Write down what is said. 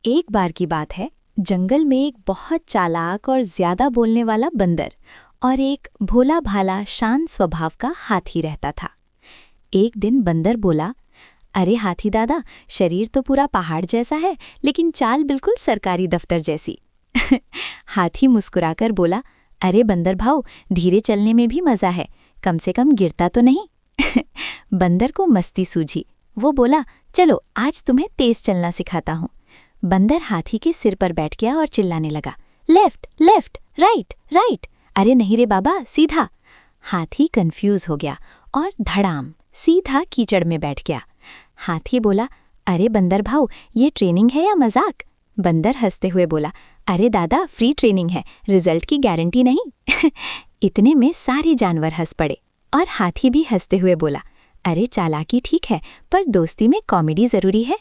एक बार की बात है, जंगल में एक बहुत चालाक और ज्यादा बोलने वाला बंदर और एक भोला भाला शांत स्वभाव का हाथी रहता था। एक दिन बंदर बोला, अरे हाथी दादा, शरीर तो पूरा पहाड़ जैसा है, लेकिन चाल बिल्कुल सरकारी दफ्तर जैसी। हाथी मुस्कुराकर बोला, अरे बंदर भाऊ, धीरे चलने में भी मजा है, कम से कम गिरता तो नहीं। बंदर को मस्ती सूझी। वो बोला, चलो आज तुम्हें तेज चलना सिखाता हूँ। बंदर हाथी के सिर पर बैठ गया और चिल्लाने लगा, लेफ्ट लेफ्ट, राइट राइट। अरे नहीं रे बाबा, सीधा। हाथी कंफ्यूज हो गया और धड़ाम सीधा कीचड़ में बैठ गया। हाथी बोला, अरे बंदर भाऊ, ये ट्रेनिंग है या मजाक? बंदर हंसते हुए बोला, अरे दादा, फ्री ट्रेनिंग है, रिजल्ट की गारंटी नहीं। इतने में सारे जानवर हंस पड़े और हाथी भी हंसते हुए बोला, अरे चालाकी ठीक है, पर दोस्ती में कॉमेडी जरूरी है।